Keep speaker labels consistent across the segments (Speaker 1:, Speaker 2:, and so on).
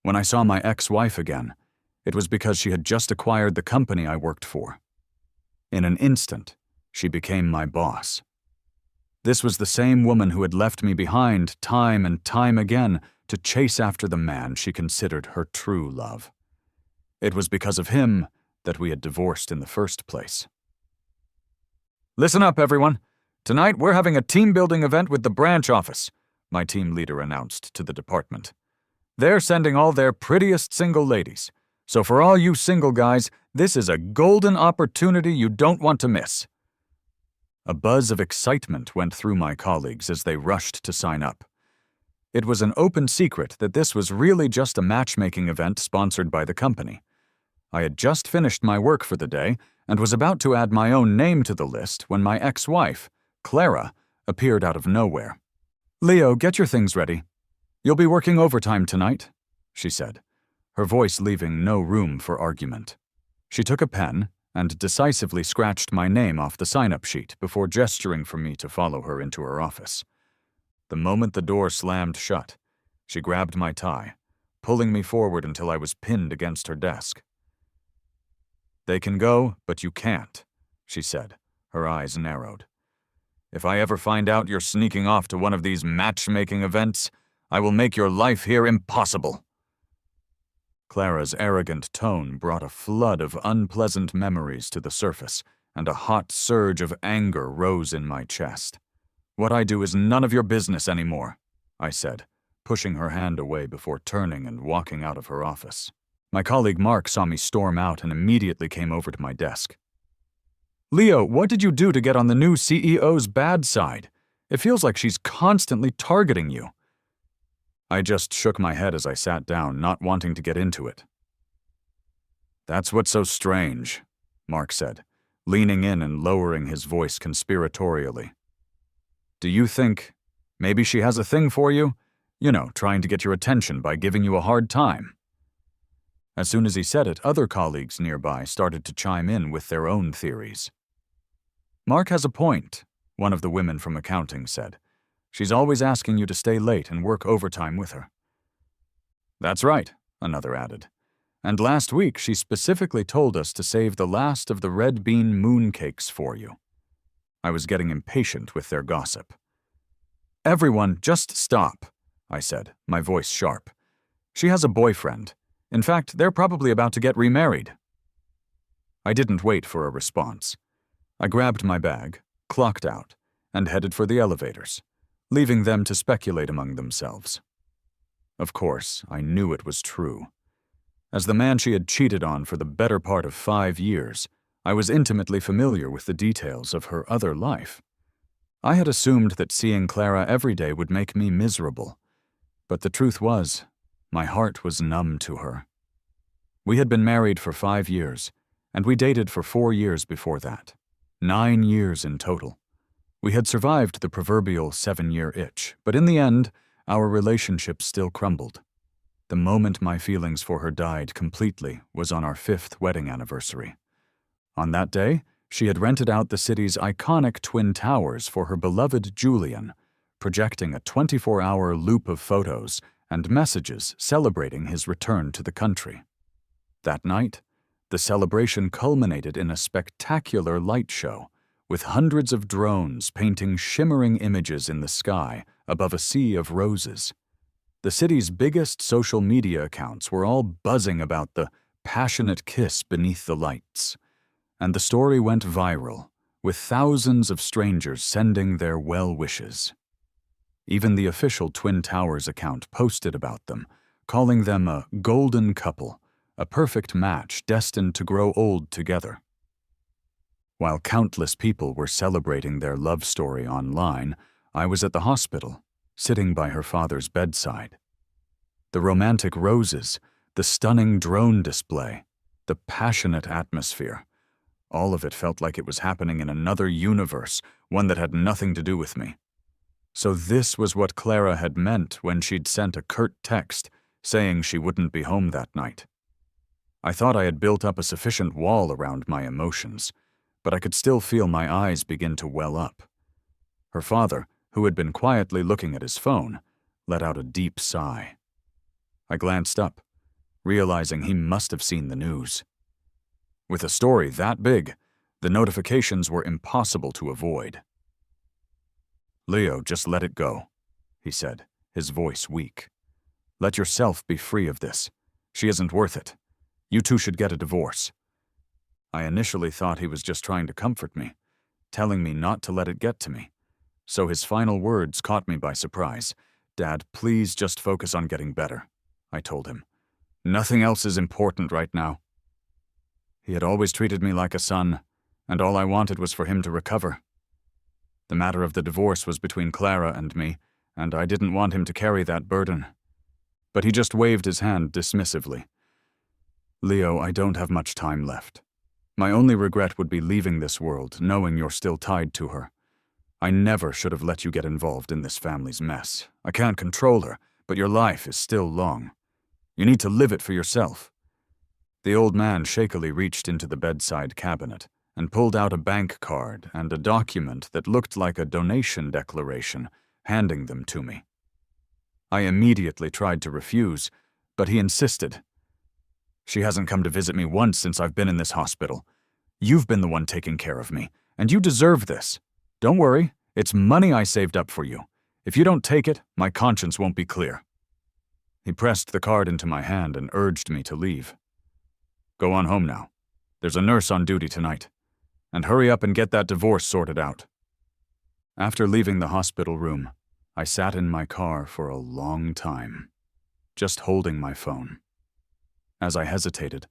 Speaker 1: When I saw my ex-wife again, it was because she had just acquired the company I worked for. In an instant, she became my boss. This was the same woman who had left me behind time and time again to chase after the man she considered her true love. It was because of him that we had divorced in the first place. "Listen up, everyone. Tonight we're having a team-building event with the branch office," my team leader announced to the department. "They're sending all their prettiest single ladies. So for all you single guys, this is a golden opportunity you don't want to miss." A buzz of excitement went through my colleagues as they rushed to sign up. It was an open secret that this was really just a matchmaking event sponsored by the company. I had just finished my work for the day and was about to add my own name to the list when my ex-wife, Clara, appeared out of nowhere. "Leo, get your things ready. You'll be working overtime tonight," she said, her voice leaving no room for argument. She took a pen and decisively scratched my name off the sign-up sheet before gesturing for me to follow her into her office. The moment the door slammed shut, she grabbed my tie, pulling me forward until I was pinned against her desk. "They can go, but you can't," she said, her eyes narrowed. "If I ever find out you're sneaking off to one of these matchmaking events, I will make your life here impossible." Clara's arrogant tone brought a flood of unpleasant memories to the surface, and a hot surge of anger rose in my chest. "What I do is none of your business anymore," I said, pushing her hand away before turning and walking out of her office. My colleague Mark saw me storm out and immediately came over to my desk. "Leo, what did you do to get on the new CEO's bad side? It feels like she's constantly targeting you." I just shook my head as I sat down, not wanting to get into it. "That's what's so strange," Mark said, leaning in and lowering his voice conspiratorially. "Do you think maybe she has a thing for you? You know, trying to get your attention by giving you a hard time?" As soon as he said it, other colleagues nearby started to chime in with their own theories. "Mark has a point," one of the women from accounting said. "She's always asking you to stay late and work overtime with her." "That's right," another added. "And last week she specifically told us to save the last of the red bean mooncakes for you." I was getting impatient with their gossip. "Everyone, just stop," I said, my voice sharp. "She has a boyfriend. In fact, they're probably about to get remarried." I didn't wait for a response. I grabbed my bag, clocked out, and headed for the elevators, leaving them to speculate among themselves. Of course, I knew it was true. As the man she had cheated on for the better part of 5 years, I was intimately familiar with the details of her other life. I had assumed that seeing Clara every day would make me miserable, but the truth was, my heart was numb to her. We had been married for 5 years, and we dated for 4 years before that. 9 years in total. We had survived the proverbial 7-year itch, but in the end, our relationship still crumbled. The moment my feelings for her died completely was on our 5th wedding anniversary. On that day, she had rented out the city's iconic Twin Towers for her beloved Julian, projecting a 24-hour loop of photos and messages celebrating his return to the country. That night, the celebration culminated in a spectacular light show, with hundreds of drones painting shimmering images in the sky above a sea of roses. The city's biggest social media accounts were all buzzing about the passionate kiss beneath the lights, and the story went viral, with thousands of strangers sending their well wishes. Even the official Twin Towers account posted about them, calling them a golden couple, a perfect match destined to grow old together. While countless people were celebrating their love story online, I was at the hospital, sitting by her father's bedside. The romantic roses, the stunning drone display, the passionate atmosphere, all of it felt like it was happening in another universe, one that had nothing to do with me. So this was what Clara had meant when she'd sent a curt text saying she wouldn't be home that night. I thought I had built up a sufficient wall around my emotions, but I could still feel my eyes begin to well up. Her father, who had been quietly looking at his phone, let out a deep sigh. I glanced up, realizing he must have seen the news. With a story that big, the notifications were impossible to avoid. "Leo, just let it go," he said, his voice weak. "Let yourself be free of this. She isn't worth it. You two should get a divorce." I initially thought he was just trying to comfort me, telling me not to let it get to me. So his final words caught me by surprise. "Dad, please just focus on getting better," I told him. "Nothing else is important right now." He had always treated me like a son, and all I wanted was for him to recover. The matter of the divorce was between Clara and me, and I didn't want him to carry that burden. But he just waved his hand dismissively. "Leo, I don't have much time left. My only regret would be leaving this world, knowing you're still tied to her. I never should have let you get involved in this family's mess. I can't control her, but your life is still long. You need to live it for yourself." The old man shakily reached into the bedside cabinet and pulled out a bank card and a document that looked like a donation declaration, handing them to me. I immediately tried to refuse, but he insisted. "She hasn't come to visit me once since I've been in this hospital. You've been the one taking care of me, and you deserve this. Don't worry, it's money I saved up for you. If you don't take it, my conscience won't be clear." He pressed the card into my hand and urged me to leave. "Go on home now. There's a nurse on duty tonight. And hurry up and get that divorce sorted out." After leaving the hospital room, I sat in my car for a long time, just holding my phone. As I hesitated,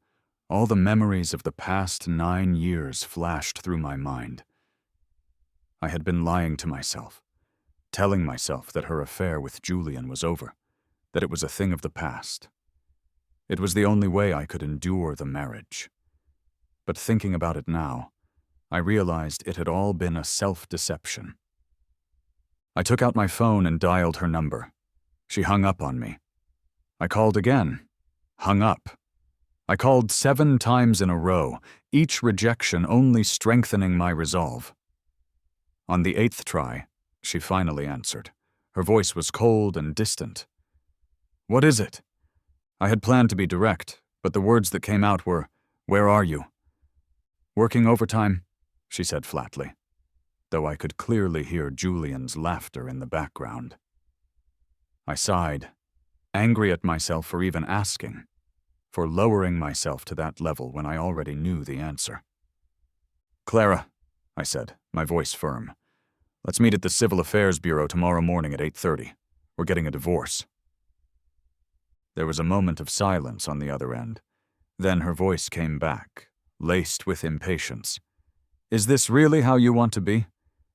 Speaker 1: all the memories of the past 9 years flashed through my mind. I had been lying to myself, telling myself that her affair with Julian was over, that it was a thing of the past. It was the only way I could endure the marriage. But thinking about it now, I realized it had all been a self-deception. I took out my phone and dialed her number. She hung up on me. I called again. Hung up. I called 7 times in a row, each rejection only strengthening my resolve. On the 8th try, she finally answered. Her voice was cold and distant. "What is it?" I had planned to be direct, but the words that came out were, "Where are you?" "Working overtime," she said flatly, though I could clearly hear Julian's laughter in the background. I sighed, angry at myself for even asking, for lowering myself to that level when I already knew the answer. "Clara," I said, my voice firm, "let's meet at the Civil Affairs Bureau tomorrow morning at 8:30. We're getting a divorce." There was a moment of silence on the other end. Then her voice came back, laced with impatience. "Is this really how you want to be?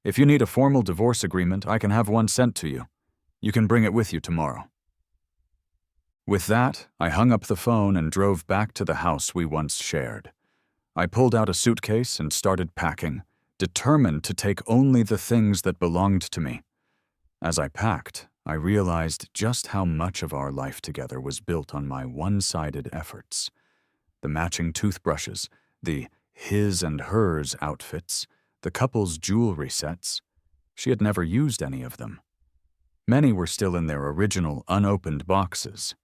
Speaker 1: If you need a formal divorce agreement, I can have one sent to you. You can bring it with you tomorrow." With that, I hung up the phone and drove back to the house we once shared. I pulled out a suitcase and started packing, determined to take only the things that belonged to me. As I packed, I realized just how much of our life together was built on my one-sided efforts. The matching toothbrushes, the his and hers outfits, the couple's jewelry sets. She had never used any of them. Many were still in their original, unopened boxes.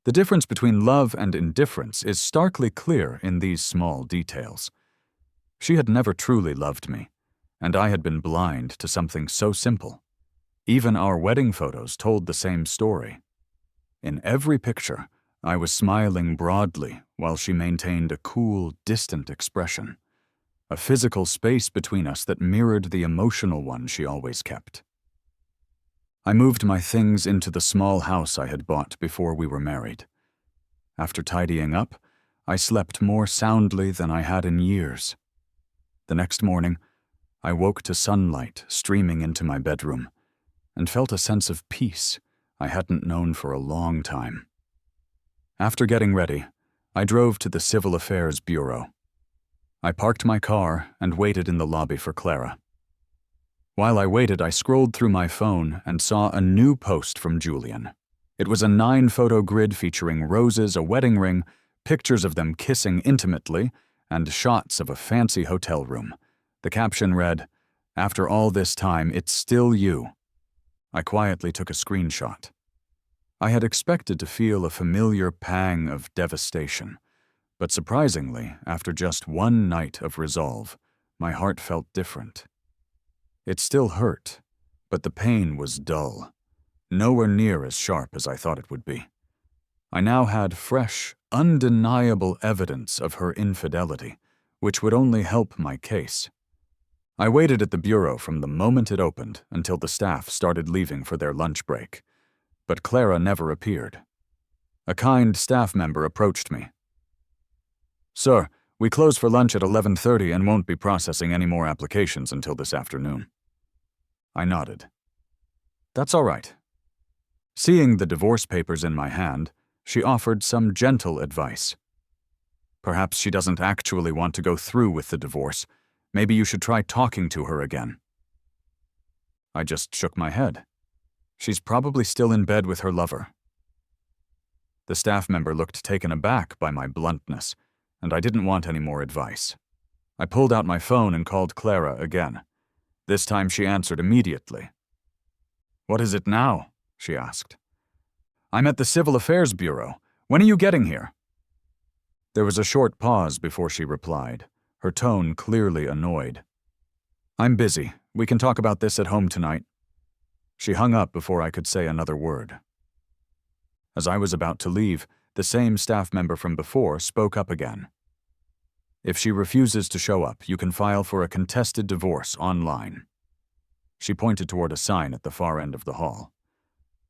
Speaker 1: The difference between love and indifference is starkly clear in these small details. She had never truly loved me, and I had been blind to something so simple. Even our wedding photos told the same story. In every picture, I was smiling broadly while she maintained a cool, distant expression, a physical space between us that mirrored the emotional one she always kept. I moved my things into the small house I had bought before we were married. After tidying up, I slept more soundly than I had in years. The next morning, I woke to sunlight streaming into my bedroom and felt a sense of peace I hadn't known for a long time. After getting ready, I drove to the Civil Affairs Bureau. I parked my car and waited in the lobby for Clara. While I waited, I scrolled through my phone and saw a new post from Julian. It was a 9-photo grid featuring roses, a wedding ring, pictures of them kissing intimately, and shots of a fancy hotel room. The caption read, "After all this time, it's still you." I quietly took a screenshot. I had expected to feel a familiar pang of devastation, but surprisingly, after just one night of resolve, my heart felt different. It still hurt, but the pain was dull, nowhere near as sharp as I thought it would be. I now had fresh, undeniable evidence of her infidelity, which would only help my case. I waited at the bureau from the moment it opened until the staff started leaving for their lunch break, but Clara never appeared. A kind staff member approached me. "Sir, we close for lunch at 11:30 and won't be processing any more applications until this afternoon." I nodded. "That's all right." Seeing the divorce papers in my hand, she offered some gentle advice. "Perhaps she doesn't actually want to go through with the divorce. Maybe you should try talking to her again." I just shook my head. "She's probably still in bed with her lover." The staff member looked taken aback by my bluntness, and I didn't want any more advice. I pulled out my phone and called Clara again. This time she answered immediately. "What is it now?" she asked. "I'm at the Civil Affairs Bureau. When are you getting here?" There was a short pause before she replied, her tone clearly annoyed. "I'm busy. We can talk about this at home tonight." She hung up before I could say another word. As I was about to leave, the same staff member from before spoke up again. "If she refuses to show up, you can file for a contested divorce online." She pointed toward a sign at the far end of the hall.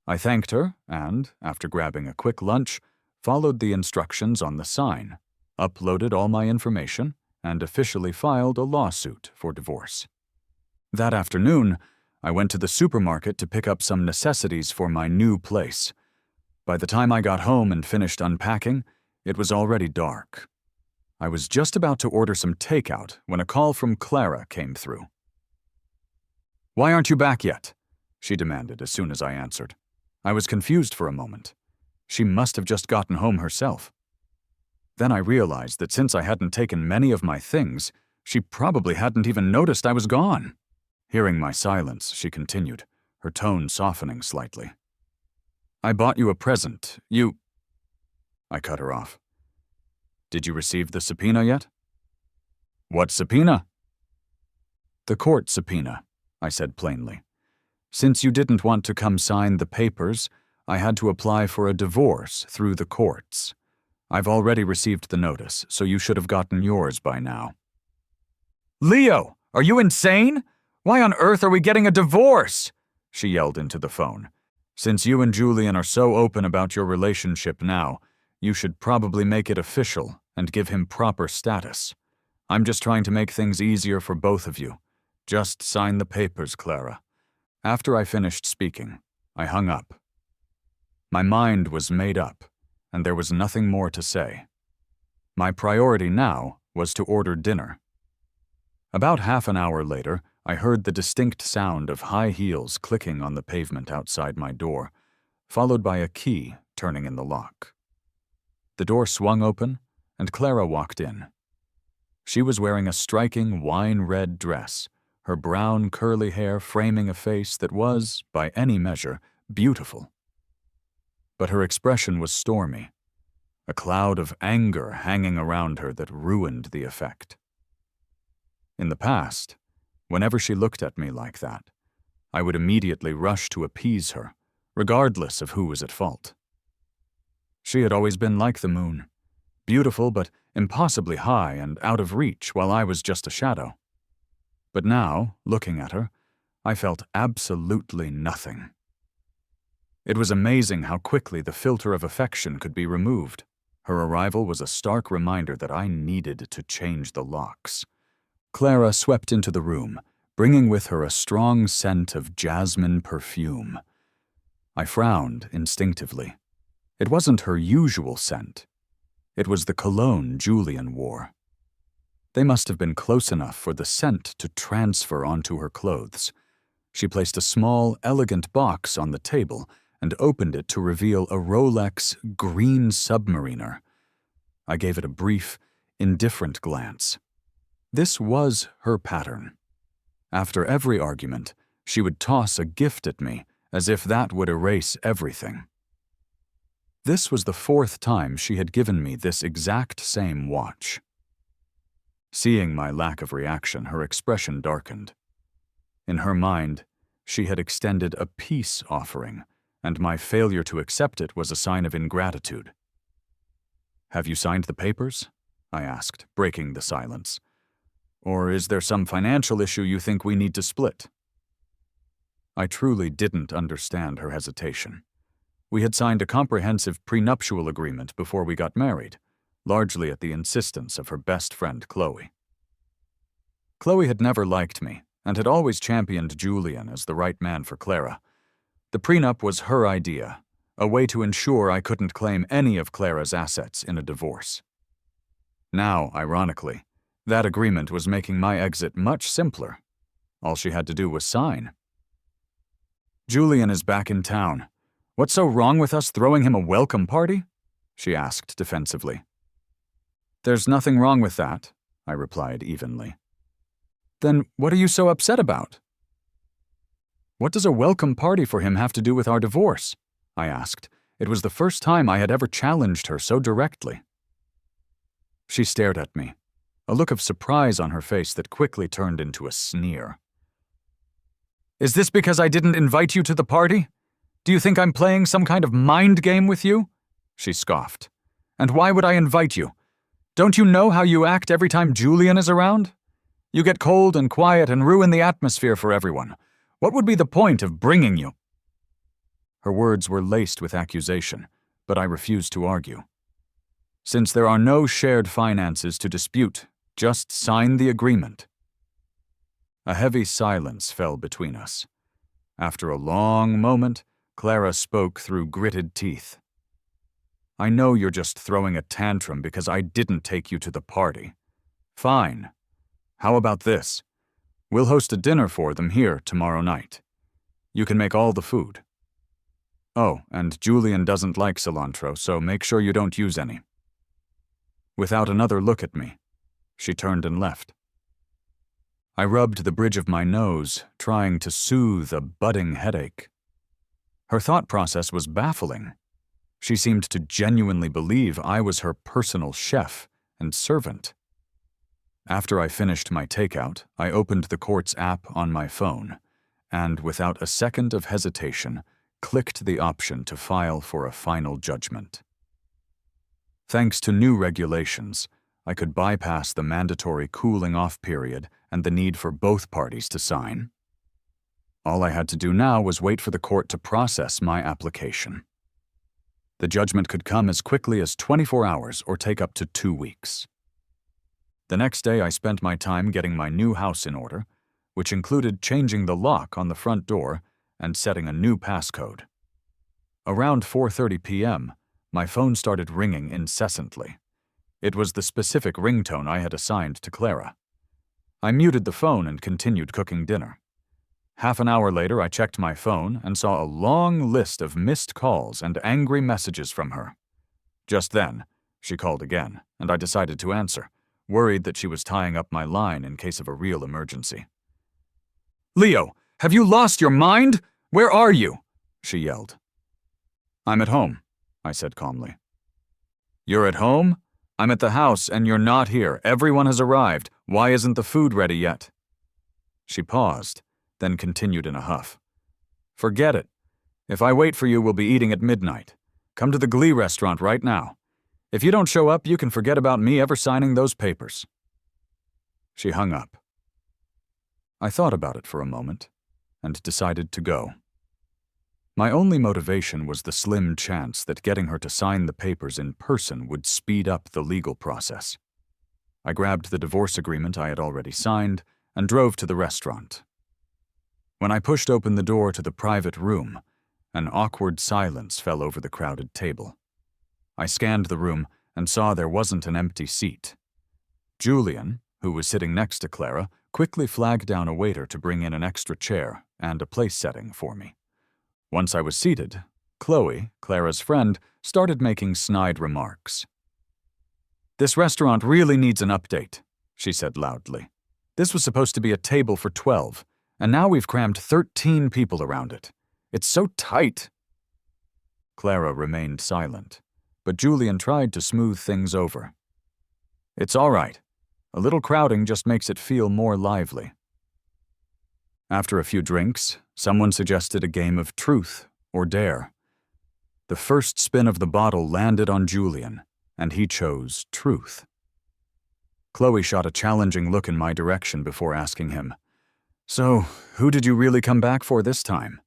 Speaker 1: I thanked her and, after grabbing a quick lunch, followed the instructions on the sign, uploaded all my information, and officially filed a lawsuit for divorce. That afternoon, I went to the supermarket to pick up some necessities for my new place. By the time I got home and finished unpacking, it was already dark. I was just about to order some takeout when a call from Clara came through. "Why aren't you back yet?" she demanded as soon as I answered. I was confused for a moment. She must have just gotten home herself. Then I realized that since I hadn't taken many of my things, she probably hadn't even noticed I was gone. Hearing my silence, she continued, her tone softening slightly. "I bought you a present. I cut her off. "Did you receive the subpoena yet?" "What subpoena?" "The court subpoena," I said plainly. "Since you didn't want to come sign the papers, I had to apply for a divorce through the courts. I've already received the notice, so you should have gotten yours by now." "Leo, are you insane? Why on earth are we getting a divorce?" she yelled into the phone. "Since you and Julian are so open about your relationship now, you should probably make it official and give him proper status. I'm just trying to make things easier for both of you. Just sign the papers, Clara." After I finished speaking, I hung up. My mind was made up, and there was nothing more to say. My priority now was to order dinner. About half an hour later, I heard the distinct sound of high heels clicking on the pavement outside my door, followed by a key turning in the lock. The door swung open, and Clara walked in. She was wearing a striking wine-red dress, her brown curly hair framing a face that was, by any measure, beautiful. But her expression was stormy, a cloud of anger hanging around her that ruined the effect. In the past, whenever she looked at me like that, I would immediately rush to appease her, regardless of who was at fault. She had always been like the moon, beautiful but impossibly high and out of reach while I was just a shadow. But now, looking at her, I felt absolutely nothing. It was amazing how quickly the filter of affection could be removed. Her arrival was a stark reminder that I needed to change the locks. Clara swept into the room, bringing with her a strong scent of jasmine perfume. I frowned instinctively. It wasn't her usual scent. It was the cologne Julian wore. They must have been close enough for the scent to transfer onto her clothes. She placed a small, elegant box on the table and opened it to reveal a Rolex green submariner. I gave it a brief, indifferent glance. This was her pattern. After every argument, she would toss a gift at me, as if that would erase everything. This was the 4th time she had given me this exact same watch. Seeing my lack of reaction, her expression darkened. In her mind, she had extended a peace offering, and my failure to accept it was a sign of ingratitude. "Have you signed the papers?" I asked, breaking the silence. "Or is there some financial issue you think we need to split?" I truly didn't understand her hesitation. We had signed a comprehensive prenuptial agreement before we got married, largely at the insistence of her best friend Chloe. Chloe had never liked me, and had always championed Julian as the right man for Clara. The prenup was her idea, a way to ensure I couldn't claim any of Clara's assets in a divorce. Now, ironically, that agreement was making my exit much simpler. All she had to do was sign. "Julian is back in town. What's so wrong with us throwing him a welcome party?" she asked defensively. "There's nothing wrong with that," I replied evenly. "Then what are you so upset about?" "What does a welcome party for him have to do with our divorce?" I asked. It was the first time I had ever challenged her so directly. She stared at me, a look of surprise on her face that quickly turned into a sneer. "Is this because I didn't invite you to the party? Do you think I'm playing some kind of mind game with you?" she scoffed. "And why would I invite you? Don't you know how you act every time Julian is around? You get cold and quiet and ruin the atmosphere for everyone. What would be the point of bringing you?" Her words were laced with accusation, but I refused to argue. Since there are no shared finances to dispute, just sign the agreement. A heavy silence fell between us. After a long moment, Clara spoke through gritted teeth. "I know you're just throwing a tantrum because I didn't take you to the party. Fine. How about this? We'll host a dinner for them here tomorrow night. You can make all the food. Oh, and Julian doesn't like cilantro, so make sure you don't use any." Without another look at me, she turned and left. I rubbed the bridge of my nose, trying to soothe a budding headache. Her thought process was baffling. She seemed to genuinely believe I was her personal chef and servant. After I finished my takeout, I opened the court's app on my phone, and without a second of hesitation, clicked the option to file for a final judgment. Thanks to new regulations, I could bypass the mandatory cooling-off period and the need for both parties to sign. All I had to do now was wait for the court to process my application. The judgment could come as quickly as 24 hours or take up to 2 weeks. The next day, I spent my time getting my new house in order, which included changing the lock on the front door and setting a new passcode. Around 4:30 p.m., my phone started ringing incessantly. It was the specific ringtone I had assigned to Clara. I muted the phone and continued cooking dinner. Half an hour later, I checked my phone and saw a long list of missed calls and angry messages from her. Just then, she called again, and I decided to answer, worried that she was tying up my line in case of a real emergency. "Leo, have you lost your mind? Where are you?" she yelled. "I'm at home," I said calmly. "You're at home? I'm at the house and you're not here. Everyone has arrived. Why isn't the food ready yet?" She paused, then continued in a huff. "Forget it. If I wait for you, we'll be eating at midnight. Come to the Glee restaurant right now. If you don't show up, you can forget about me ever signing those papers." She hung up. I thought about it for a moment and decided to go. My only motivation was the slim chance that getting her to sign the papers in person would speed up the legal process. I grabbed the divorce agreement I had already signed and drove to the restaurant. When I pushed open the door to the private room, an awkward silence fell over the crowded table. I scanned the room and saw there wasn't an empty seat. Julian, who was sitting next to Clara, quickly flagged down a waiter to bring in an extra chair and a place setting for me. Once I was seated, Chloe, Clara's friend, started making snide remarks. "This restaurant really needs an update," she said loudly. "This was supposed to be a table for 12, and now we've crammed 13 people around it. It's so tight." Clara remained silent, but Julian tried to smooth things over. It's all right. A little crowding just makes it feel more lively. After a few drinks, someone suggested a game of truth or dare. The first spin of the bottle landed on Julian, and he chose truth. Chloe shot a challenging look in my direction before asking him, "So, who did you really come back for this time?"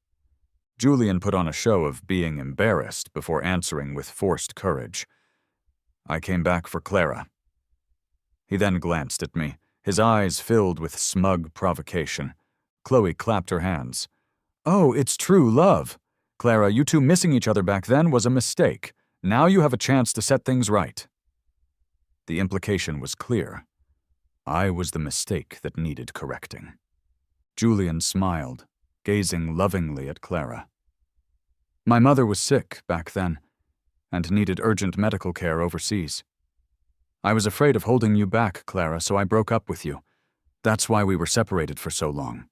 Speaker 1: Julian put on a show of being embarrassed before answering with forced courage. "I came back for Clara." He then glanced at me, his eyes filled with smug provocation. Chloe clapped her hands. "Oh, it's true love. Clara, you two missing each other back then was a mistake. Now you have a chance to set things right." The implication was clear. I was the mistake that needed correcting. Julian smiled, gazing lovingly at Clara. "My mother was sick back then, and needed urgent medical care overseas. I was afraid of holding you back, Clara, so I broke up with you. That's why we were separated for so long."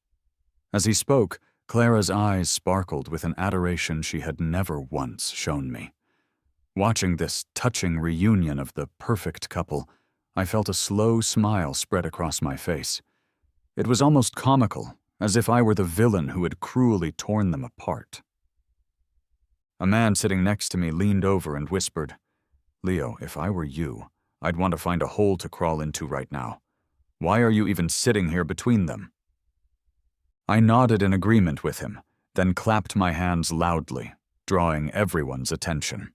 Speaker 1: As he spoke, Clara's eyes sparkled with an adoration she had never once shown me. Watching this touching reunion of the perfect couple, I felt a slow smile spread across my face. It was almost comical, as if I were the villain who had cruelly torn them apart. A man sitting next to me leaned over and whispered, "Leo, if I were you, I'd want to find a hole to crawl into right now. Why are you even sitting here between them?" I nodded in agreement with him, then clapped my hands loudly, drawing everyone's attention.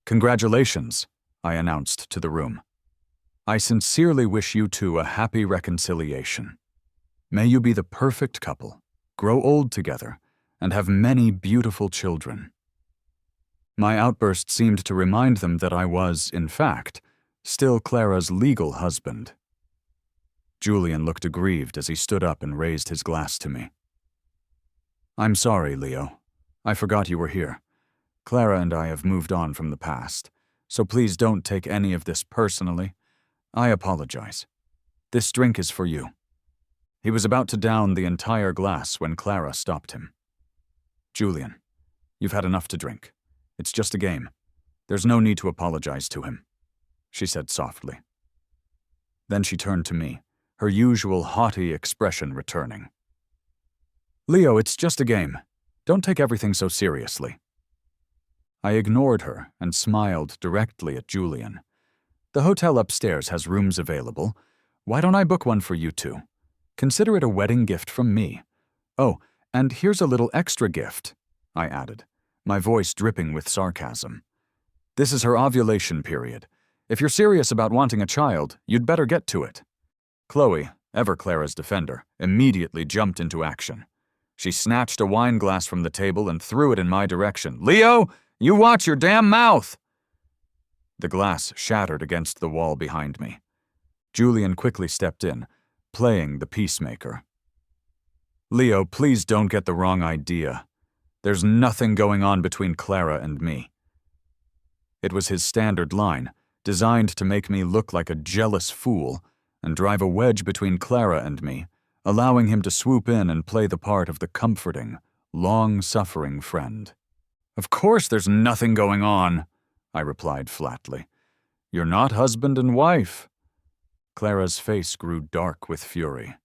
Speaker 1: "Congratulations," I announced to the room. "I sincerely wish you two a happy reconciliation. May you be the perfect couple, grow old together, and have many beautiful children." My outburst seemed to remind them that I was, in fact, still Clara's legal husband. Julian looked aggrieved as he stood up and raised his glass to me. "I'm sorry, Leo. I forgot you were here. Clara and I have moved on from the past, so please don't take any of this personally. I apologize. This drink is for you." He was about to down the entire glass when Clara stopped him. "Julian, you've had enough to drink. It's just a game. There's no need to apologize to him," she said softly. Then she turned to me, her usual haughty expression returning. "Leo, it's just a game. Don't take everything so seriously." I ignored her and smiled directly at Julian. "The hotel upstairs has rooms available. Why don't I book one for you two? Consider it a wedding gift from me. Oh, and here's a little extra gift," I added, my voice dripping with sarcasm. "This is her ovulation period. If you're serious about wanting a child, you'd better get to it." Chloe, ever Clara's defender, immediately jumped into action. She snatched a wine glass from the table and threw it in my direction. "Leo, you watch your damn mouth!" The glass shattered against the wall behind me. Julian quickly stepped in, playing the peacemaker. "Leo, please don't get the wrong idea. There's nothing going on between Clara and me." It was his standard line, designed to make me look like a jealous fool and drive a wedge between Clara and me, allowing him to swoop in and play the part of the comforting, long-suffering friend. "Of course there's nothing going on," I replied flatly. "You're not husband and wife." Clara's face grew dark with fury.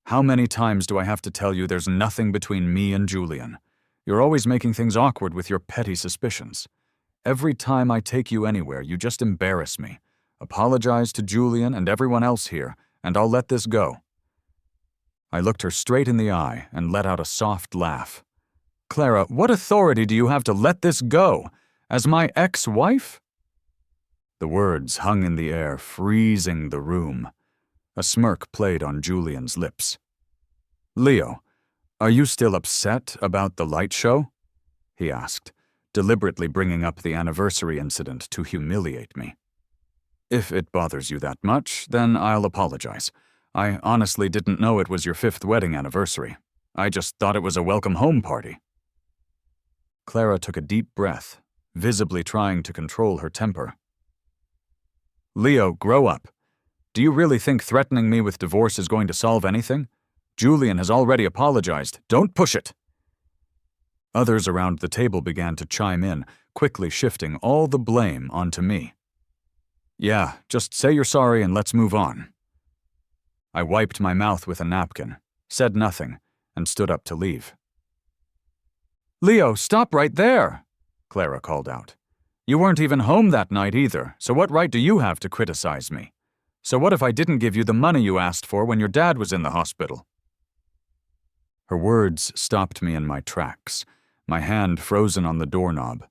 Speaker 1: "How many times do I have to tell you there's nothing between me and Julian? You're always making things awkward with your petty suspicions. Every time I take you anywhere, you just embarrass me. Apologize to Julian and everyone else here, and I'll let this go." I looked her straight in the eye and let out a soft laugh. "Clara, what authority do you have to let this go? As my ex-wife?" The words hung in the air, freezing the room. A smirk played on Julian's lips. "Leo, are you still upset about the light show?" he asked, deliberately bringing up the anniversary incident to humiliate me. "If it bothers you that much, then I'll apologize. I honestly didn't know it was your 5th wedding anniversary. I just thought it was a welcome home party." Clara took a deep breath, visibly trying to control her temper. "Leo, grow up. Do you really think threatening me with divorce is going to solve anything? Julian has already apologized. Don't push it." Others around the table began to chime in, quickly shifting all the blame onto me. Yeah, just say you're sorry and let's move on. I wiped my mouth with a napkin, said nothing, and stood up to leave. Leo, stop right there, Clara called out. You weren't even home that night either, so what right do you have to criticize me? So what if I didn't give you the money you asked for when your dad was in the hospital? Her words stopped me in my tracks, my hand frozen on the doorknob.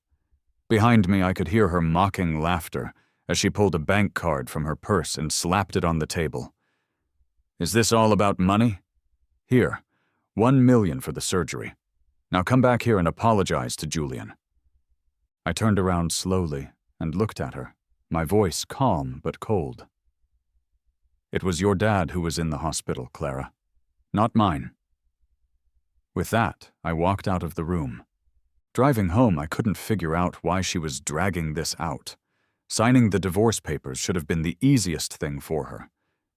Speaker 1: Behind me, I could hear her mocking laughter as she pulled a bank card from her purse and slapped it on the table. Is this all about money? Here, $1 million for the surgery. Now come back here and apologize to Julian. I turned around slowly and looked at her, my voice calm but cold. It was your dad who was in the hospital, Clara, not mine. With that, I walked out of the room. Driving home, I couldn't figure out why she was dragging this out. Signing the divorce papers should have been the easiest thing for her.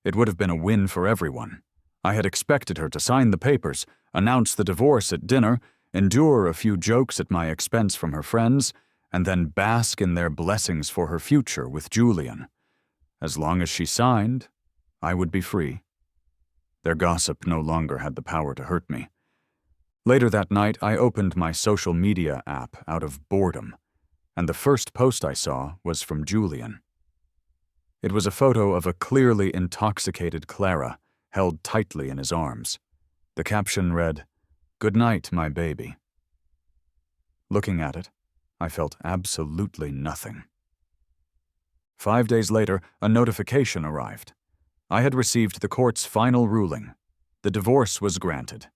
Speaker 1: It would have been a win for everyone. I had expected her to sign the papers, announce the divorce at dinner, endure a few jokes at my expense from her friends, and then bask in their blessings for her future with Julian. As long as she signed, I would be free. Their gossip no longer had the power to hurt me. Later that night, I opened my social media app out of boredom, and the first post I saw was from Julian. It was a photo of a clearly intoxicated Clara, held tightly in his arms. The caption read, "Good night, my baby." Looking at it, I felt absolutely nothing. 5 days later, a notification arrived. I had received the court's final ruling. The divorce was granted.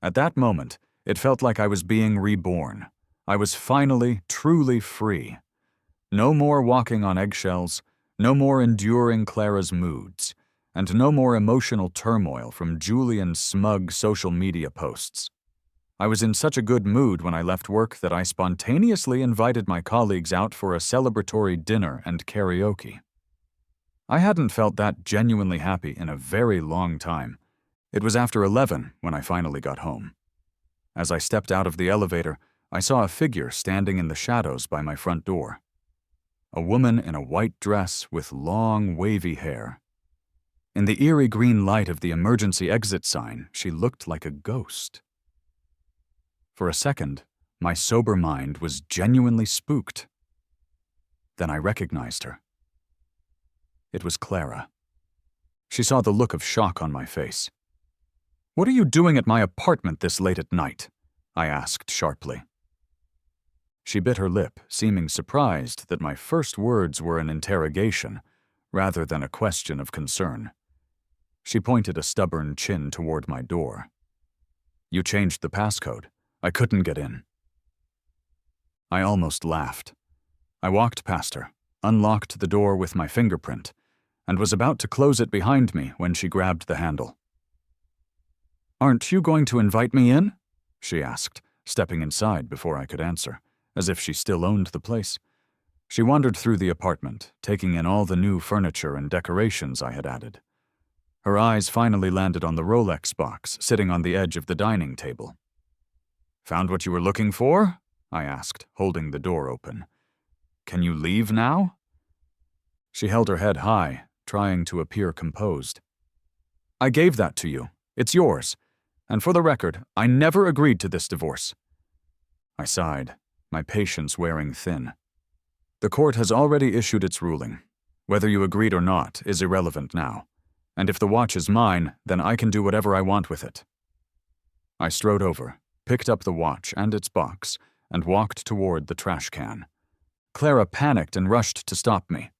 Speaker 1: At that moment, it felt like I was being reborn. I was finally, truly free. No more walking on eggshells, no more enduring Clara's moods, and no more emotional turmoil from Julian's smug social media posts. I was in such a good mood when I left work that I spontaneously invited my colleagues out for a celebratory dinner and karaoke. I hadn't felt that genuinely happy in a very long time. It was after 11 when I finally got home. As I stepped out of the elevator, I saw a figure standing in the shadows by my front door. A woman in a white dress with long, wavy hair. In the eerie green light of the emergency exit sign, she looked like a ghost. For a second, my sober mind was genuinely spooked. Then I recognized her. It was Clara. She saw the look of shock on my face. "What are you doing at my apartment this late at night?" I asked sharply. She bit her lip, seeming surprised that my first words were an interrogation, rather than a question of concern. She pointed a stubborn chin toward my door. "You changed the passcode. I couldn't get in." I almost laughed. I walked past her, unlocked the door with my fingerprint, and was about to close it behind me when she grabbed the handle. "Aren't you going to invite me in?" she asked, stepping inside before I could answer, as if she still owned the place. She wandered through the apartment, taking in all the new furniture and decorations I had added. Her eyes finally landed on the Rolex box sitting on the edge of the dining table. "Found what you were looking for?" I asked, holding the door open. "Can you leave now?" She held her head high, trying to appear composed. "I gave that to you. It's yours. And for the record, I never agreed to this divorce." I sighed, my patience wearing thin. "The court has already issued its ruling. Whether you agreed or not is irrelevant now. And if the watch is mine, then I can do whatever I want with it." I strode over, picked up the watch and its box, and walked toward the trash can. Clara panicked and rushed to stop me.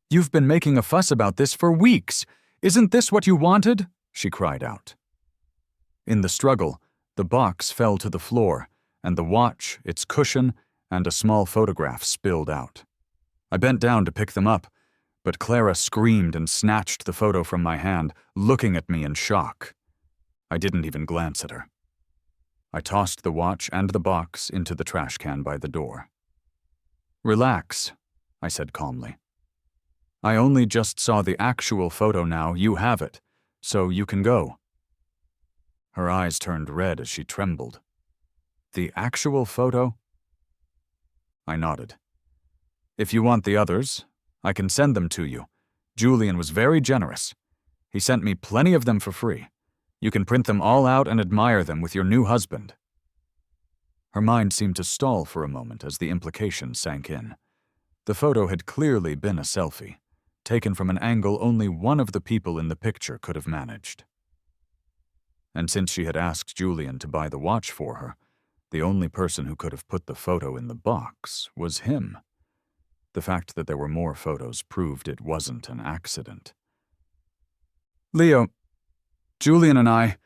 Speaker 1: "You've been making a fuss about this for weeks. Isn't this what you wanted?" she cried out. In the struggle, the box fell to the floor, and the watch, its cushion, and a small photograph spilled out. I bent down to pick them up, but Clara screamed and snatched the photo from my hand, looking at me in shock. I didn't even glance at her. I tossed the watch and the box into the trash can by the door. "Relax," I said calmly. "I only just saw the actual photo now. You have it, so you can go." Her eyes turned red as she trembled. The actual photo? I nodded. If you want the others, I can send them to you. Julian was very generous. He sent me plenty of them for free. You can print them all out and admire them with your new husband. Her mind seemed to stall for a moment as the implication sank in. The photo had clearly been a selfie, taken from an angle only one of the people in the picture could have managed. And since she had asked Julian to buy the watch for her, the only person who could have put the photo in the box was him. The fact that there were more photos proved it wasn't an accident. Leo, Julian and I,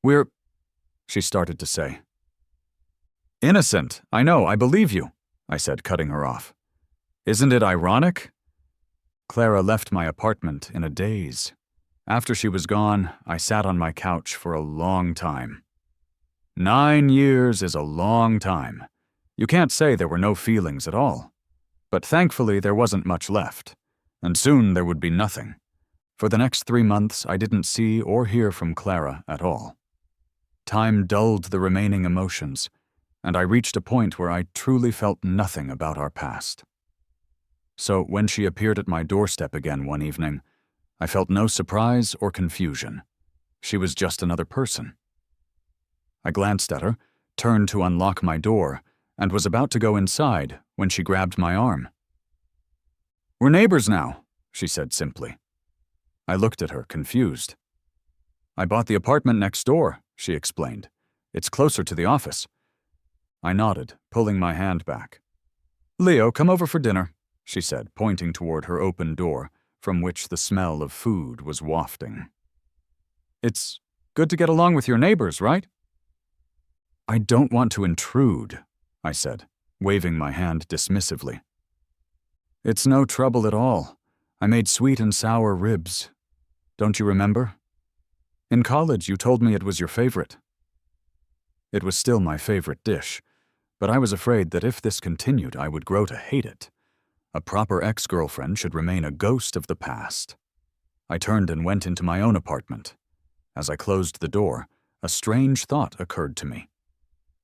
Speaker 1: we're, she started to say. Innocent, I know, I believe you, I said, cutting her off. Isn't it ironic? Clara left my apartment in a daze. After she was gone, I sat on my couch for a long time. 9 years is a long time. You can't say there were no feelings at all. But thankfully there wasn't much left, and soon there would be nothing. For the next 3 months I didn't see or hear from Clara at all. Time dulled the remaining emotions, and I reached a point where I truly felt nothing about our past. So when she appeared at my doorstep again one evening, I felt no surprise or confusion. She was just another person. I glanced at her, turned to unlock my door, and was about to go inside when she grabbed my arm. We're neighbors now, she said simply. I looked at her, confused. I bought the apartment next door, she explained. It's closer to the office. I nodded, pulling my hand back. Leo, come over for dinner, she said, pointing toward her open door, from which the smell of food was wafting. It's good to get along with your neighbors, right? I don't want to intrude, I said, waving my hand dismissively. It's no trouble at all. I made sweet and sour ribs. Don't you remember? In college, you told me it was your favorite. It was still my favorite dish, but I was afraid that if this continued, I would grow to hate it. A proper ex-girlfriend should remain a ghost of the past. I turned and went into my own apartment. As I closed the door, a strange thought occurred to me.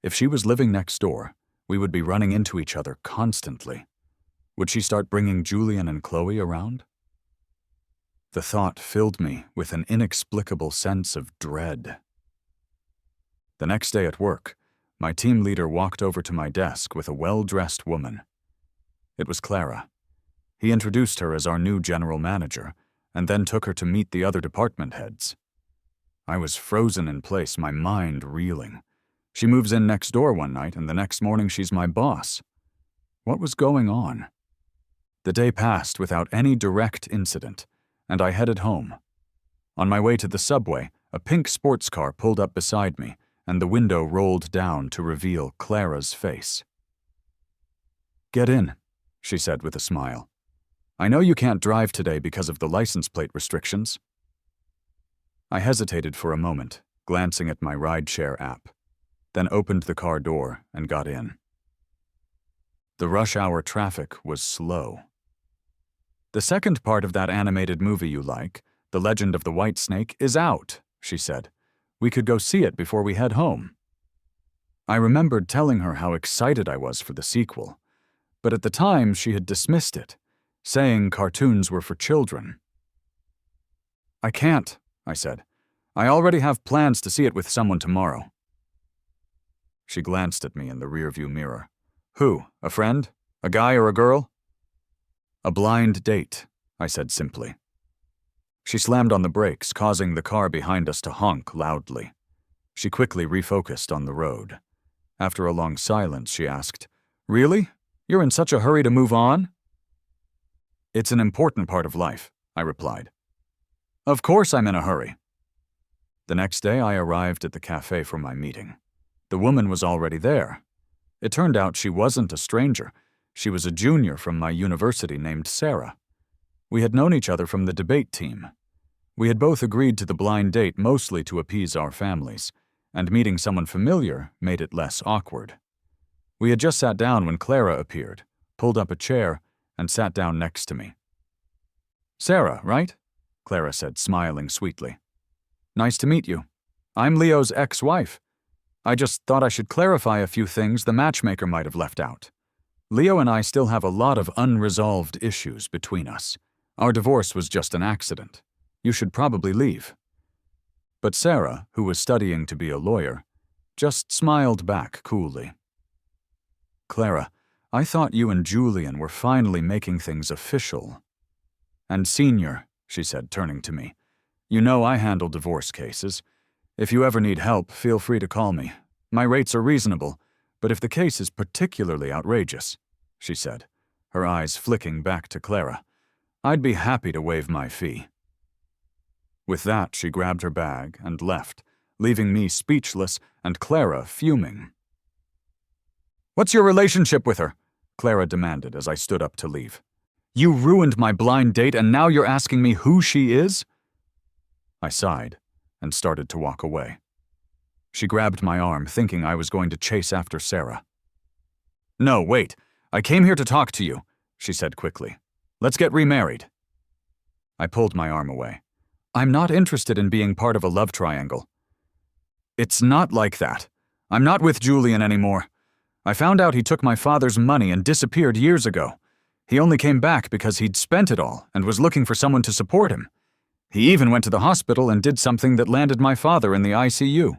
Speaker 1: If she was living next door, we would be running into each other constantly. Would she start bringing Julian and Chloe around? The thought filled me with an inexplicable sense of dread. The next day at work, my team leader walked over to my desk with a well-dressed woman. It was Clara. He introduced her as our new general manager, and then took her to meet the other department heads. I was frozen in place, my mind reeling. She moves in next door one night, and the next morning she's my boss. What was going on? The day passed without any direct incident, and I headed home. On my way to the subway, a pink sports car pulled up beside me, and the window rolled down to reveal Clara's face. Get in, she said with a smile. I know you can't drive today because of the license plate restrictions. I hesitated for a moment, glancing at my rideshare app, then opened the car door and got in. The rush hour traffic was slow. The second part of that animated movie you like, The Legend of the White Snake, is out, she said. We could go see it before we head home. I remembered telling her how excited I was for the sequel, but at the time she had dismissed it, saying cartoons were for children. I can't, I said. I already have plans to see it with someone tomorrow. She glanced at me in the rearview mirror. Who? A friend? A guy or a girl? A blind date, I said simply. She slammed on the brakes, causing the car behind us to honk loudly. She quickly refocused on the road. After a long silence, she asked, Really? You're in such a hurry to move on? It's an important part of life, I replied. Of course I'm in a hurry. The next day I arrived at the cafe for my meeting. The woman was already there. It turned out she wasn't a stranger. She was a junior from my university named Sarah. We had known each other from the debate team. We had both agreed to the blind date mostly to appease our families, and meeting someone familiar made it less awkward. We had just sat down when Clara appeared, pulled up a chair, and sat down next to me. Sarah, right? Clara said, smiling sweetly. Nice to meet you. I'm Leo's ex-wife. I just thought I should clarify a few things the matchmaker might have left out. Leo and I still have a lot of unresolved issues between us. Our divorce was just an accident. You should probably leave." But Sarah, who was studying to be a lawyer, just smiled back coolly. "Clara, I thought you and Julian were finally making things official." "And Senior," she said, turning to me, "you know I handle divorce cases. If you ever need help, feel free to call me. My rates are reasonable, but if the case is particularly outrageous," she said, her eyes flicking back to Clara, "I'd be happy to waive my fee." With that, she grabbed her bag and left, leaving me speechless and Clara fuming. "What's your relationship with her?" Clara demanded as I stood up to leave. "You ruined my blind date and now you're asking me who she is?" I sighed and started to walk away. She grabbed my arm, thinking I was going to chase after Sarah. "No, wait. I came here to talk to you," she said quickly. "Let's get remarried." I pulled my arm away. "I'm not interested in being part of a love triangle." "It's not like that. I'm not with Julian anymore. I found out he took my father's money and disappeared years ago. He only came back because he'd spent it all and was looking for someone to support him. He even went to the hospital and did something that landed my father in the ICU."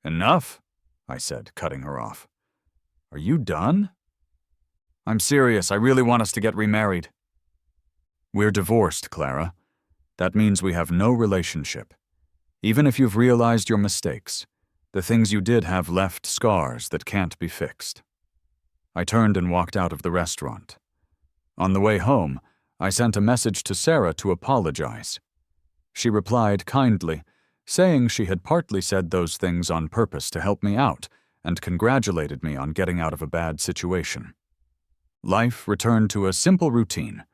Speaker 1: "Enough," I said, cutting her off. "Are you done?" "I'm serious. I really want us to get remarried." "We're divorced, Clara. That means we have no relationship. Even if you've realized your mistakes, the things you did have left scars that can't be fixed." I turned and walked out of the restaurant. On the way home, I sent a message to Sarah to apologize. She replied kindly, saying she had partly said those things on purpose to help me out and congratulated me on getting out of a bad situation. Life returned to a simple routine.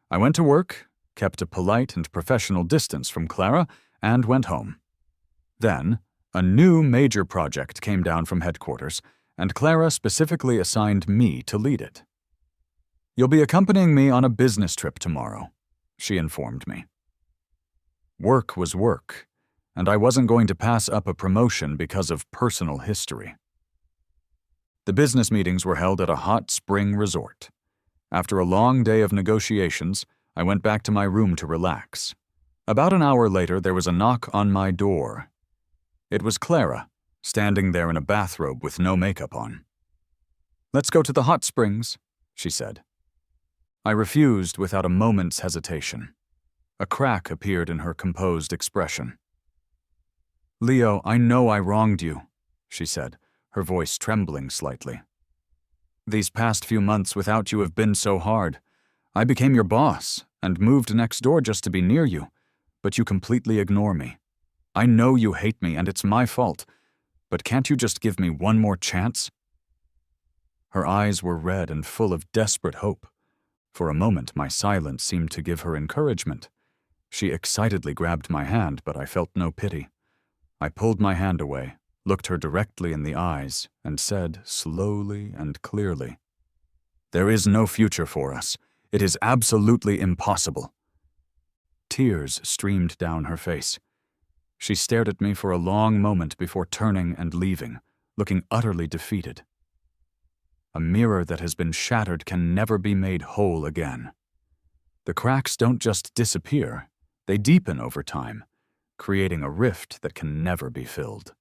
Speaker 1: I went to work, kept a polite and professional distance from Clara, and went home. Then, a new major project came down from headquarters, and Clara specifically assigned me to lead it. "You'll be accompanying me on a business trip tomorrow," she informed me. Work was work, and I wasn't going to pass up a promotion because of personal history. The business meetings were held at a hot spring resort. After a long day of negotiations, I went back to my room to relax. About an hour later, there was a knock on my door. It was Clara, standing there in a bathrobe with no makeup on. "Let's go to the hot springs," she said. I refused without a moment's hesitation. A crack appeared in her composed expression. "Leo, I know I wronged you," she said, her voice trembling slightly. "These past few months without you have been so hard. I became your boss and moved next door just to be near you, but you completely ignore me. I know you hate me and it's my fault, but can't you just give me one more chance?" Her eyes were red and full of desperate hope. For a moment, my silence seemed to give her encouragement. She excitedly grabbed my hand, but I felt no pity. I pulled my hand away, looked her directly in the eyes, and said slowly and clearly, "There is no future for us. It is absolutely impossible." Tears streamed down her face. She stared at me for a long moment before turning and leaving, looking utterly defeated. A mirror that has been shattered can never be made whole again. The cracks don't just disappear, they deepen over time, creating a rift that can never be filled.